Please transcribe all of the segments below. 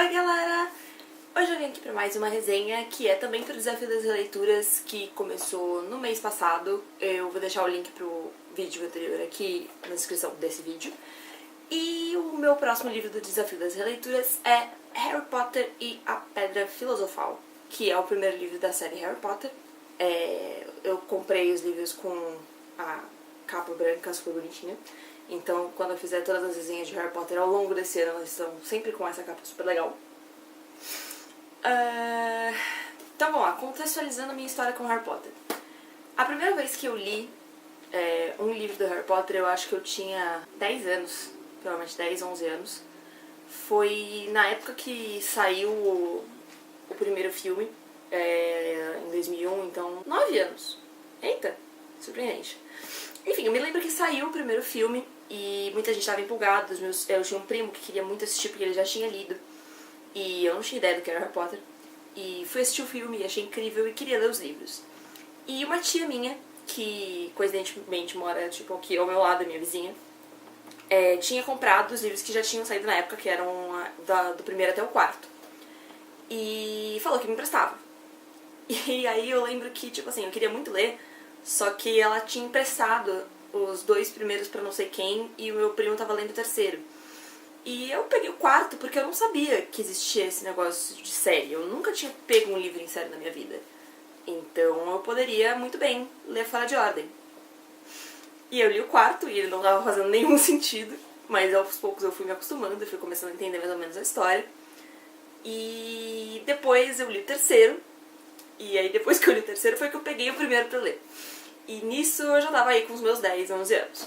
Oi galera! Hoje eu vim aqui para mais uma resenha que é também para o Desafio das Releituras, que começou no mês passado. Eu vou deixar o link pro vídeo anterior aqui na descrição desse vídeo. E o meu próximo livro do Desafio das Releituras é Harry Potter e a Pedra Filosofal, que é o primeiro livro da série Harry Potter. Eu comprei os livros com a capa branca, super bonitinha. Então, quando eu fizer todas as resenhas de Harry Potter ao longo desse ano, elas estão sempre com essa capa super legal. Então, vamos lá, contextualizando a minha história com Harry Potter. A primeira vez que eu li um livro do Harry Potter, eu acho que eu tinha 10 anos, provavelmente 10, 11 anos. Foi na época que saiu o primeiro filme, em 2001, então 9 anos. Eita, surpreendente. Enfim, eu me lembro que saiu o primeiro filme e muita gente estava empolgada. Eu tinha um primo que queria muito assistir porque ele já tinha lido. E eu não tinha ideia do que era Harry Potter. E fui assistir o filme e achei incrível e queria ler os livros. E uma tia minha, que coincidentemente mora tipo aqui ao meu lado, a minha vizinha, tinha comprado os livros que já tinham saído na época, que eram do primeiro até o quarto. E falou que me emprestava. E aí eu lembro que, tipo assim, eu queria muito ler, só que ela tinha emprestado os 2 primeiros pra não sei quem e o meu primo tava lendo o terceiro. E eu peguei o quarto porque eu não sabia que existia esse negócio de série. Eu nunca tinha pego um livro em série na minha vida. Então eu poderia muito bem ler fora de ordem. E eu li o quarto e ele não tava fazendo nenhum sentido, mas aos poucos eu fui me acostumando, eu fui começando a entender mais ou menos a história. E depois eu li o terceiro, e aí depois que eu li o terceiro foi que eu peguei o primeiro pra ler. E nisso eu já tava aí com os meus 10, 11 anos.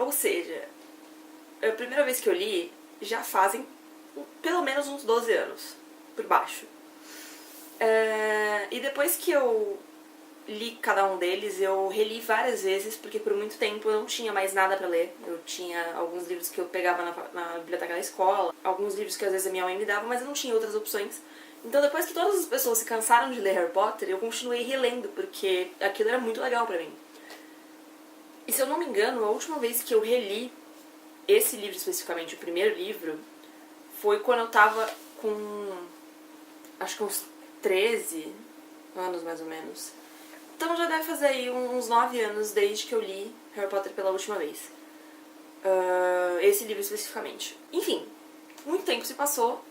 Ou seja, a primeira vez que eu li já fazem pelo menos uns 12 anos, por baixo. E depois que eu li cada um deles, eu reli várias vezes, porque por muito tempo eu não tinha mais nada pra ler. Eu tinha alguns livros que eu pegava na biblioteca da escola, alguns livros que às vezes a minha mãe me dava, mas eu não tinha outras opções. Então depois que todas as pessoas se cansaram de ler Harry Potter, eu continuei relendo, porque aquilo era muito legal pra mim. E se eu não me engano, a última vez que eu reli esse livro especificamente, o primeiro livro, foi quando eu tava com, acho que uns 13 anos mais ou menos. Então já deve fazer aí uns 9 anos desde que eu li Harry Potter pela última vez. Esse livro especificamente. Enfim, muito tempo se passou.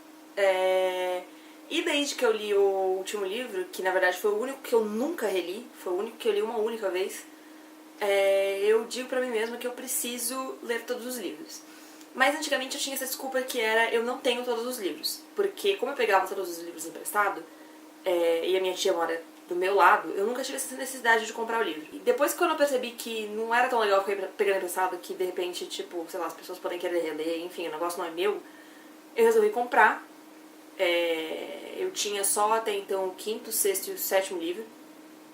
E desde que eu li o último livro, que na verdade foi o único que eu nunca reli, foi o único que eu li uma única vez, eu digo pra mim mesma que eu preciso ler todos os livros. Mas antigamente eu tinha essa desculpa que era eu não tenho todos os livros. Porque como eu pegava todos os livros emprestado, e a minha tia mora do meu lado, eu nunca tive essa necessidade de comprar o livro. E depois quando eu percebi que não era tão legal ficar pegando emprestado, que de repente, tipo, sei lá, as pessoas podem querer reler, enfim, o negócio não é meu, eu resolvi comprar. Eu tinha só até então o 5º, 6º e o 7º livro.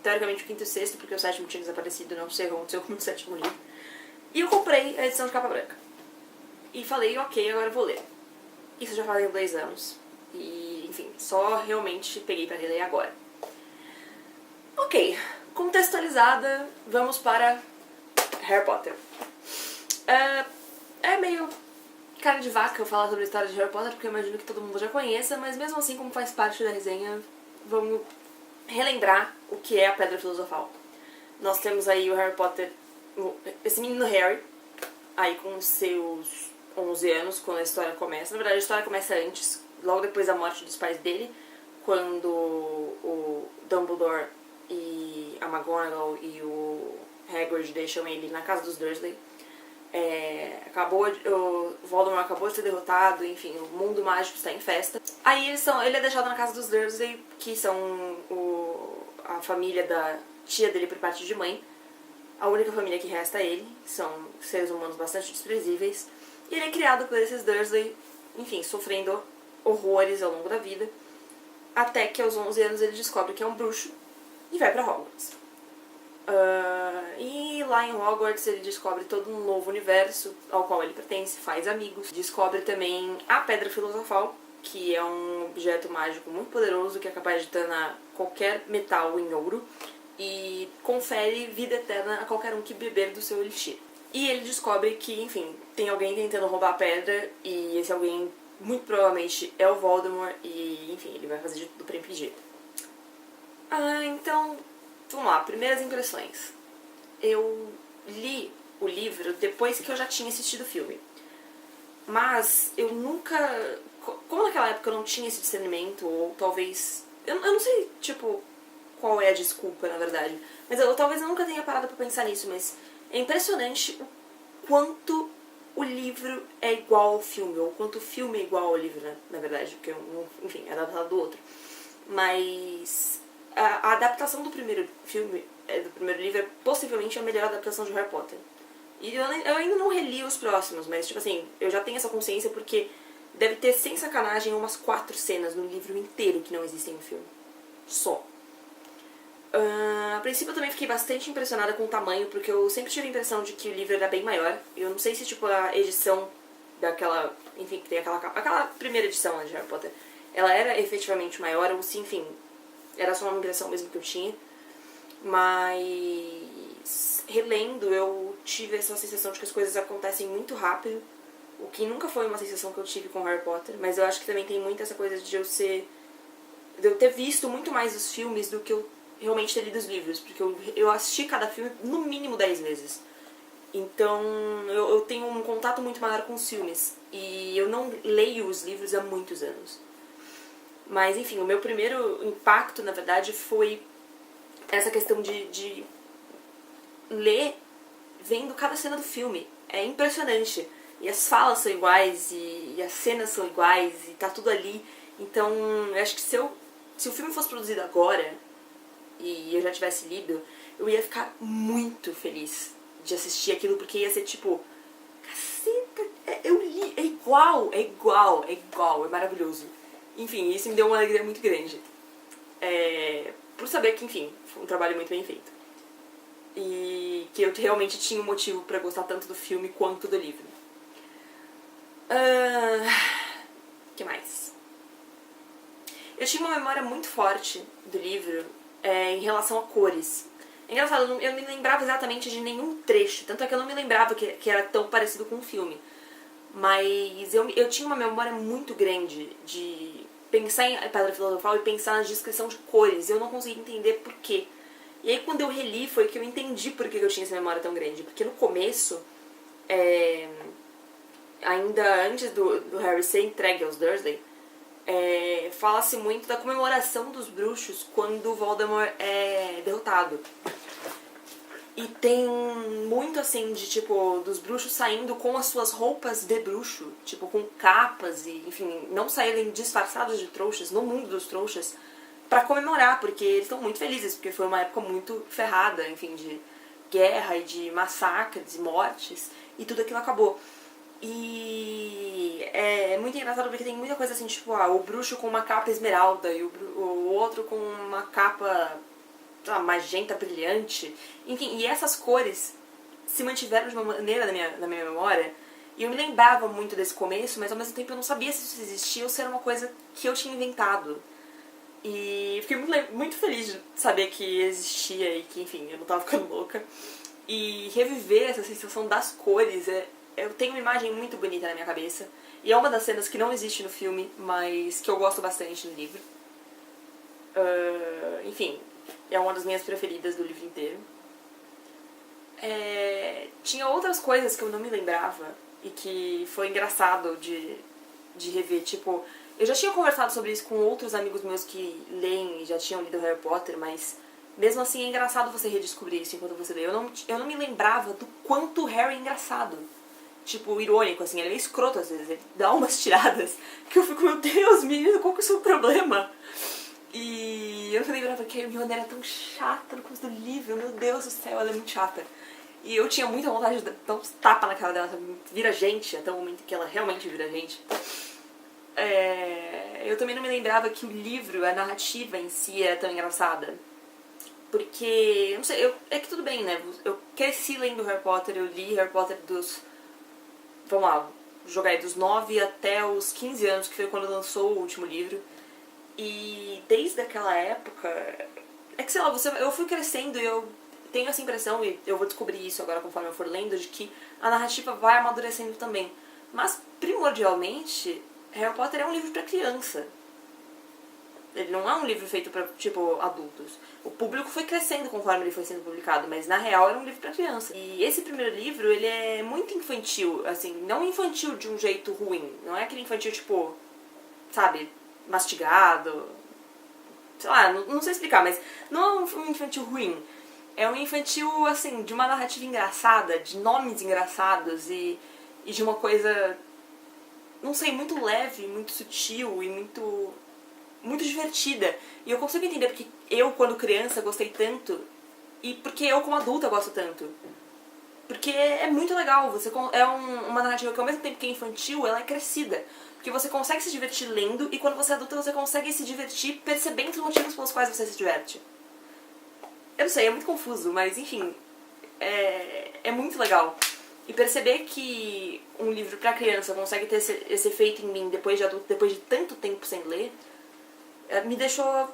Teoricamente o 5º e o 6º, porque o 7º tinha desaparecido, não sei o que aconteceu com o 7º livro. E eu comprei a edição de capa branca. E falei, ok, agora eu vou ler. Isso já fazem 2 anos. E, enfim, só realmente peguei pra reler agora. Ok, contextualizada, vamos para Harry Potter. É meio cara de vaca eu falar sobre a história de Harry Potter, porque eu imagino que todo mundo já conheça, mas mesmo assim, como faz parte da resenha, vamos relembrar o que é a Pedra Filosofal. Nós temos aí o Harry Potter, esse menino Harry, aí com os seus 11 anos, quando a história começa. Na verdade, a história começa antes, logo depois da morte dos pais dele, quando o Dumbledore e a McGonagall e o Hagrid deixam ele na casa dos Dursley. O Voldemort acabou de ser derrotado, enfim, o mundo mágico está em festa. Aí ele é deixado na casa dos Dursley, que são a família da tia dele por parte de mãe. A única família que resta a ele, são seres humanos bastante desprezíveis. E ele é criado por esses Dursley, enfim, sofrendo horrores ao longo da vida. Até que aos 11 anos ele descobre que é um bruxo e vai pra Hogwarts. E lá em Hogwarts ele descobre todo um novo universo ao qual ele pertence, faz amigos. Descobre também a Pedra Filosofal, que é um objeto mágico muito poderoso que é capaz de tornar qualquer metal em ouro e confere vida eterna a qualquer um que beber do seu elixir. E ele descobre que, enfim, tem alguém tentando roubar a pedra e esse alguém muito provavelmente é o Voldemort e, enfim, ele vai fazer de tudo pra impedir. Então, vamos lá, primeiras impressões. Eu li o livro depois que eu já tinha assistido o filme. Mas eu nunca... Como naquela época eu não tinha esse discernimento, ou talvez... Eu não sei, tipo, qual é a desculpa, na verdade. Mas talvez eu nunca tenha parado pra pensar nisso, mas é impressionante o quanto o livro é igual ao filme, ou o quanto o filme é igual ao livro, né, na verdade, porque, enfim, é adaptado do outro. Mas a adaptação do primeiro filme, do primeiro livro, é possivelmente a melhor adaptação de Harry Potter. E eu ainda não reli os próximos, mas, tipo assim, eu já tenho essa consciência porque deve ter, sem sacanagem, umas 4 cenas no livro inteiro que não existem no filme. Só. A princípio eu também fiquei bastante impressionada com o tamanho, porque eu sempre tive a impressão de que o livro era bem maior. Eu não sei se, tipo, a edição daquela... Enfim, que tem aquela capa... Aquela primeira edição de Harry Potter, ela era efetivamente maior, ou se, enfim, era só uma impressão mesmo que eu tinha. Mas... relendo, eu tive essa sensação de que as coisas acontecem muito rápido, o que nunca foi uma sensação que eu tive com Harry Potter, mas eu acho que também tem muito essa coisa de eu ter visto muito mais os filmes do que eu realmente ter lido os livros, porque eu assisti cada filme no mínimo 10 vezes. Então eu tenho um contato muito maior com os filmes, e eu não leio os livros há muitos anos. Mas enfim, o meu primeiro impacto, na verdade, foi essa questão de ler vendo cada cena do filme. É impressionante. E as falas são iguais, e as cenas são iguais, e tá tudo ali. Então, eu acho que se o filme fosse produzido agora, e eu já tivesse lido, eu ia ficar muito feliz de assistir aquilo, porque ia ser tipo... Caceta, eu li, é igual, é maravilhoso. Enfim, isso me deu uma alegria muito grande. Por saber que, enfim, foi um trabalho muito bem feito. E que eu realmente tinha um motivo pra gostar tanto do filme quanto do livro. Que mais? Eu tinha uma memória muito forte do livro em relação a cores. É engraçado, eu não me lembrava exatamente de nenhum trecho, tanto é que eu não me lembrava que era tão parecido com o filme. Mas eu tinha uma memória muito grande de pensar em Pedra Filosofal e pensar na descrição de cores. Eu não conseguia entender por quê. E aí quando eu reli foi que eu entendi por que eu tinha essa memória tão grande. Porque no começo, ainda antes do Harry ser entregue aos Dursley, fala-se muito da comemoração dos bruxos quando o Voldemort é derrotado. E tem muito assim de tipo, dos bruxos saindo com as suas roupas de bruxo, tipo, com capas e, enfim, não saírem disfarçados de trouxas no mundo dos trouxas pra comemorar, porque eles estão muito felizes, porque foi uma época muito ferrada, enfim, de guerra e de massacres e mortes, e tudo aquilo acabou. E é muito engraçado porque tem muita coisa assim, tipo, o bruxo com uma capa esmeralda e o outro com uma capa magenta brilhante. Enfim, e essas cores se mantiveram de uma maneira na minha memória. E eu me lembrava muito desse começo, mas ao mesmo tempo eu não sabia se isso existia ou se era uma coisa que eu tinha inventado. E fiquei muito feliz de saber que existia e que, enfim, eu não tava ficando louca. E reviver essa sensação das cores, eu tenho uma imagem muito bonita na minha cabeça. E é uma das cenas que não existe no filme, mas que eu gosto bastante no livro. Enfim, é uma das minhas preferidas do livro inteiro. Tinha outras coisas que eu não me lembrava e que foi engraçado de rever. Tipo, eu já tinha conversado sobre isso com outros amigos meus que leem e já tinham lido Harry Potter, mas mesmo assim é engraçado você redescobrir isso enquanto você lê. Eu não me lembrava do quanto o Harry é engraçado. Tipo, irônico, assim, ele é meio escroto às vezes, ele dá umas tiradas que eu fico, meu Deus, menino, qual que é o seu problema? E eu não me lembrava que a Hermione era tão chata no começo do livro, meu Deus do céu, ela é muito chata. E eu tinha muita vontade de dar uns tapas na cara dela, sabe? Vira gente, até o momento que ela realmente vira gente. Eu também não me lembrava que o livro, a narrativa em si era tão engraçada. Porque, não sei, é que tudo bem, né? Eu cresci lendo Harry Potter, eu li Harry Potter vamos lá, jogar aí dos 9 até os 15 anos, que foi quando lançou o último livro. E desde aquela época, é que sei lá, eu fui crescendo e eu tenho essa impressão, e eu vou descobrir isso agora conforme eu for lendo, de que a narrativa vai amadurecendo também. Mas, primordialmente, Harry Potter é um livro pra criança. Ele não é um livro feito pra, tipo, adultos. O público foi crescendo conforme ele foi sendo publicado, mas na real era um livro pra criança. E esse primeiro livro, ele é muito infantil, assim, não infantil de um jeito ruim. Não é aquele infantil, tipo, sabe, mastigado. Sei lá, não sei explicar, mas não é um infantil ruim. É um infantil, assim, de uma narrativa engraçada, de nomes engraçados e de uma coisa, não sei, muito leve, muito sutil e muito divertida. E eu consigo entender porque eu, quando criança, gostei tanto e porque eu, como adulta, gosto tanto. Porque é muito legal. É uma narrativa que, ao mesmo tempo que é infantil, ela é crescida. Porque você consegue se divertir lendo e, quando você é adulta, você consegue se divertir percebendo os motivos pelos quais você se diverte. Eu não sei, é muito confuso, mas, enfim, é muito legal. E perceber que um livro pra criança consegue ter esse efeito em mim depois de adulto, depois de tanto tempo sem ler, me deixou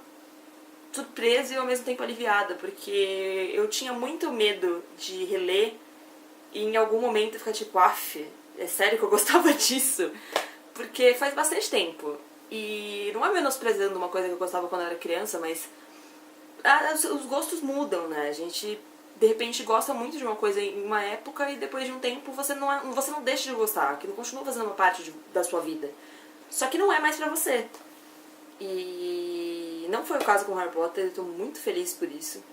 surpresa e ao mesmo tempo aliviada, porque eu tinha muito medo de reler e em algum momento ficar tipo, é sério que eu gostava disso? Porque faz bastante tempo. E não é menosprezando uma coisa que eu gostava quando eu era criança, mas os gostos mudam, né? A gente, de repente, gosta muito de uma coisa em uma época e depois de um tempo você não deixa de gostar, aquilo continua fazendo uma parte da sua vida. Só que não é mais pra você. E não foi o caso com Harry Potter, eu tô muito feliz por isso.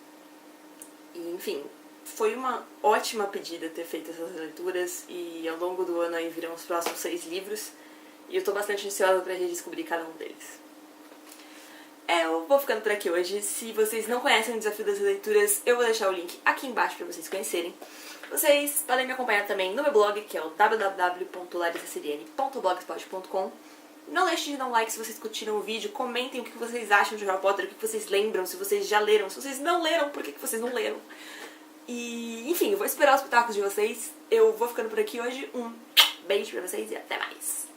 E, enfim, foi uma ótima pedida ter feito essas leituras e ao longo do ano aí virão os próximos 6 livros e eu tô bastante ansiosa pra redescobrir cada um deles. Eu vou ficando por aqui hoje. Se vocês não conhecem o Desafio das Leituras, eu vou deixar o link aqui embaixo pra vocês conhecerem. Vocês podem me acompanhar também no meu blog, que é o www.larissaciriene.blogspot.com. Não deixem de dar um like se vocês curtiram o vídeo, comentem o que vocês acham de Harry Potter, o que vocês lembram, se vocês já leram, se vocês não leram, por que vocês não leram. E, enfim, eu vou esperar os pitacos de vocês. Eu vou ficando por aqui hoje. Um beijo pra vocês e até mais.